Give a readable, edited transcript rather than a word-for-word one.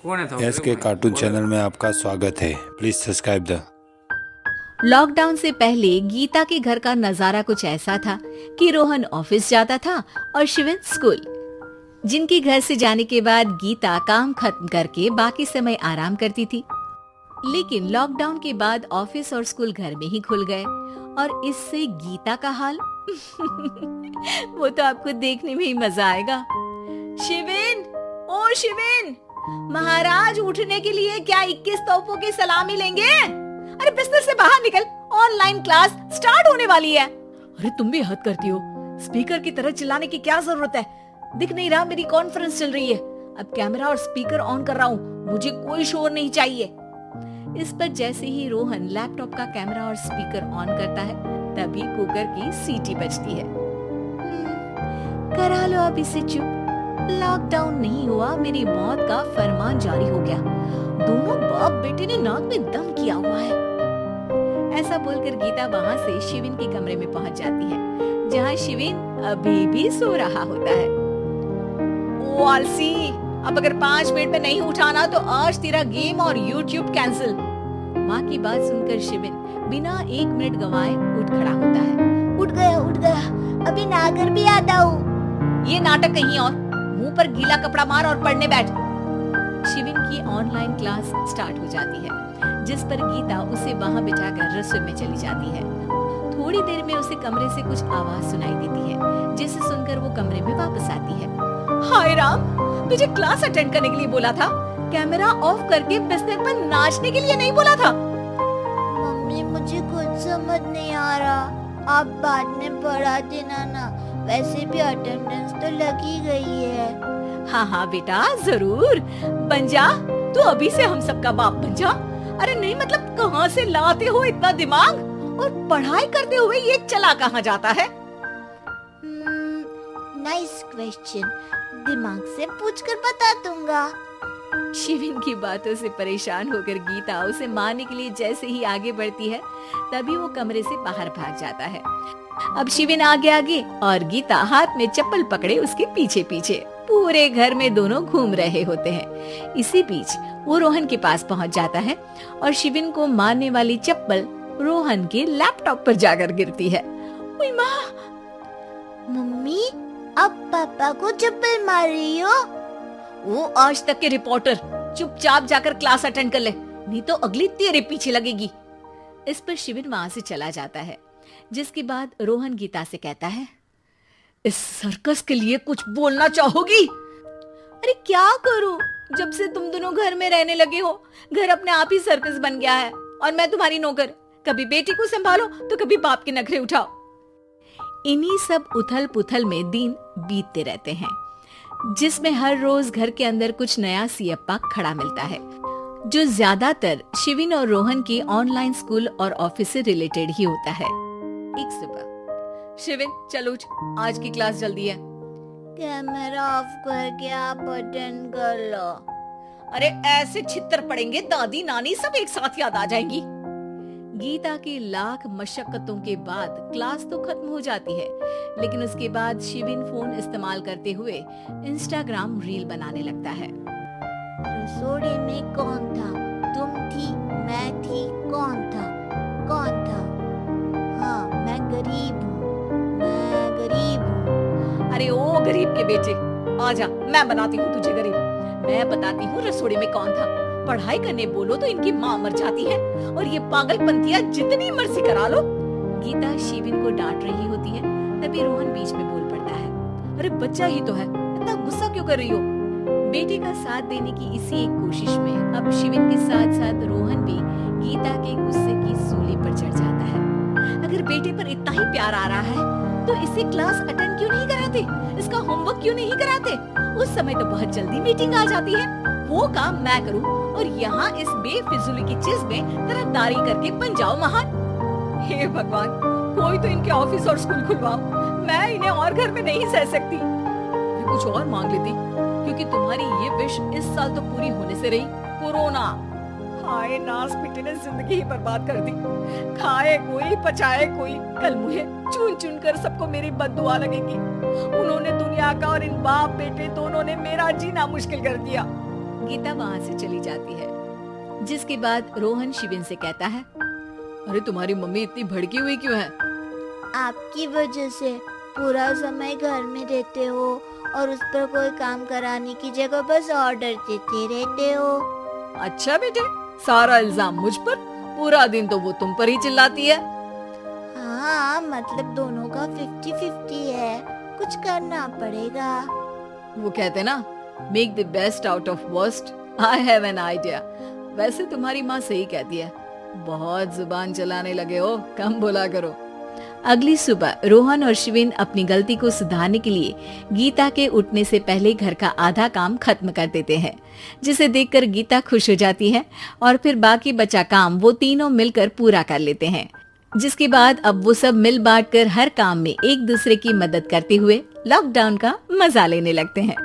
कौन है था एस के कार्टून चैनल में आपका स्वागत है। Please subscribe the. लॉकडाउन से पहले गीता के घर का नजारा कुछ ऐसा था कि रोहन ऑफिस जाता था और शिविन स्कूल। जिनके घर से जाने के बाद गीता काम खत्म करके बाकी समय आराम करती थी। लेकिन लॉकडाउन के बाद ऑफिस और स्कूल घर में ही खुल गए और इससे गीता का हाल वो तो आपको देखने में ही मजा आएगा। शिविन, ओ शिविन, महाराज उठने के लिए क्या 21 तोपों की सलामी लेंगे? अरे बिस्तर से बाहर निकल, ऑनलाइन क्लास स्टार्ट होने वाली है। अरे तुम भी हद करती हो, स्पीकर की तरह चिल्लाने की क्या जरूरत है? दिख नहीं रहा मेरी कॉन्फ्रेंस चल रही है। अब कैमरा और स्पीकर ऑन कर रहा हूँ, मुझे कोई शोर नहीं चाहिए। इस पर जैसे ही रोहन लैपटॉप का कैमरा और स्पीकर ऑन करता है तभी कुकर की सीटी बजती है। करा लो अब इसे चुप। लॉकडाउन नहीं हुआ, मेरी मौत का फरमान जारी हो गया। दोनों बाप बेटे ने नाक में दम किया हुआ है। ऐसा बोलकर गीता वहाँ से शिविन के कमरे में पहुँच जाती है, जहाँ शिविन अभी भी सो रहा होता है। ओ आलसी, अब अगर 5 मिनट में नहीं उठाना तो आज तेरा गेम और यूट्यूब कैंसिल। माँ की बात सुनकर शिविन बिना 1 मिनट गंवाए उठ खड़ा होता है। उठ गया, अभी नागर भी आता हूँ। ये नाटक कहीं और, मुंह पर गीला कपड़ा मार और पढ़ने बैठ। शिविन की ऑनलाइन क्लास स्टार्ट हो जाती है, जिस पर गीता उसे वहां बिठाकर रसोई में चली जाती है। थोड़ी देर में उसे कमरे से कुछ आवाज सुनाई देती है, जिसे सुनकर वो कमरे में वापस आती है। हाय राम, तुझे क्लास अटेंड करने के लिए बोला था, कैमरा ऑफ करके बिस्तर पर नाचने के लिए नहीं बोला था। मम्मी मुझे कुछ समझ नहीं आ रहा, आप बाद में पढ़ा देना ना, वैसे भी अटेंडेंस तो लगी गई है। हाँ बेटा, जरूर बन जा। तू अभी से हम सबका बाप बन जा। अरे नहीं मतलब कहाँ से लाते हो इतना दिमाग, और पढ़ाई करते हुए ये चला कहाँ जाता है? नाइस क्वेश्चन, दिमाग से पूछकर बता दूंगा। शिविन की बातों से परेशान होकर गीता उसे मारने के लिए जैसे ही आगे बढ़ती है तभी वो कमरे से बाहर भाग जाता है। अब शिविन आगे और गीता हाथ में चप्पल पकड़े उसके पीछे पीछे पूरे घर में दोनों घूम रहे होते हैं। इसी बीच वो रोहन के पास पहुंच जाता है और शिविन को मारने वाली चप्पल रोहन के लैपटॉप पर जाकर गिरती है। ओए माँ! मम्मी, अब पापा को चप्पल मार रही हो? वो आज तक के रिपोर्टर, चुपचाप जाकर क्लास अटेंड कर ले, नहीं तो अगली तेरे पीछे लगेगी। इस पर शिविन वहां से चला जाता है, जिसके बाद रोहन गीता से कहता है, इस सर्कस के लिए कुछ बोलना चाहोगी? अरे क्या करूं, जब से तुम दोनों घर में रहने लगे हो, घर अपने आप ही सर्कस बन गया है और मैं तुम्हारी नौकर। कभी बेटी को संभालो तो कभी बाप के नखरे उठाओ। इन्हीं सब उथल पुथल में दिन बीतते रहते हैं, जिसमें हर रोज घर के अंदर कुछ नया सियप्पा खड़ा मिलता है, जो ज्यादातर शिविन और रोहन के ऑनलाइन स्कूल और ऑफिस से रिलेटेड ही होता है। एक सुबह, शिविन चलो उठ, आज की क्लास जल्दी है। कैमरा ऑफ करके आप अटेंड कर लो। अरे ऐसे छित्तर पड़ेंगे, दादी नानी सब एक साथ याद आ जाएंगी। गीता की लाख मशक्कतों के बाद क्लास तो खत्म हो जाती है, लेकिन उसके बाद शिविन फोन इस्तेमाल करते हुए इंस्टाग्राम रील बनाने लगता है। रसोड़ी में कौन था? तुम थी, मैं थी, कौन था? हाँ, मैं गरीब हूँ। अरे ओ गरीब के बेटे, आजा, मैं बनाती हूँ तुझे गरीब। मैं बताती हूँ रसोड़ी में कौन था। पढ़ाई करने बोलो तो इनकी माँ मर जाती है, और ये पागलपंतियाँ जितनी मर्जी करा लो। गीता शिविन को डांट रही होती है, तभी रोहन बीच में बोल पड़ता है। अरे बच्चा ही तो है, इतना गुस्सा क्यों कर रही हो? बेटे का साथ देने की इसी एक कोशिश में अब शिविन के साथ साथ रोहन भी गीता के गुस्से की सूली पर चढ़ जाता है। अगर बेटे पर इतना ही प्यार आ रहा है तो इसे क्लास अटेंड क्यों नहीं कराते? इसका होमवर्क क्यों नहीं कराते? उस समय तो बहुत जल्दी मीटिंग आ जाती है, वो काम मैं करूं और यहाँ इस बेफिजूली की चीज में तरफदारी करके बन जाओ महान। हे भगवान, कोई तो इनके ऑफिस और स्कूल खुलवाओ, मैं इन्हें और घर में नहीं सह सकती। कुछ और मांग लेती, क्योंकि तुम्हारी ये विश इस साल तो पूरी होने से रही, कोरोना। हाय नास बेटे ने जिंदगी ही बर्बाद कर दी। खाए कोई पचाए कोई, कल मुझे चुन चुन कर सबको मेरी बद्दुआ लगेगी। उन्होंने दुनिया का और इन बाप बेटे दोनों ने मेरा जीना मुश्किल कर दिया। गीता वहाँ से चली जाती है। जिसके बाद रोहन शिविन से कहता है, अरे तुम्हारी मम्मी इतनी भड़की हुई क्यों है? आपकी वजह से पूरा समय घर में रहते हो और उस पर कोई काम कराने की जगह बस ऑर्डर देते रहते हो। अच्छा बेटे, सारा इल्जाम मुझ पर, पूरा दिन तो वो तुम पर ही चिल्लाती है। हाँ, मतलब दोनों का 50-50 है, कुछ करना पड़ेगा। वो कहते ना, make the best out of worst. I have an idea. वैसे तुम्हारी माँ सही कहती है, बहुत जुबान चलाने लगे हो, कम बोला करो। अगली सुबह रोहन और शिविन अपनी गलती को सुधारने के लिए गीता के उठने से पहले घर का आधा काम खत्म कर देते हैं, जिसे देखकर गीता खुश हो जाती है और फिर बाकी बचा काम वो तीनों मिलकर पूरा कर लेते हैं। जिसके बाद अब वो सब मिल बांट कर हर काम में एक दूसरे की मदद करते हुए लॉकडाउन का मजा लेने लगते हैं।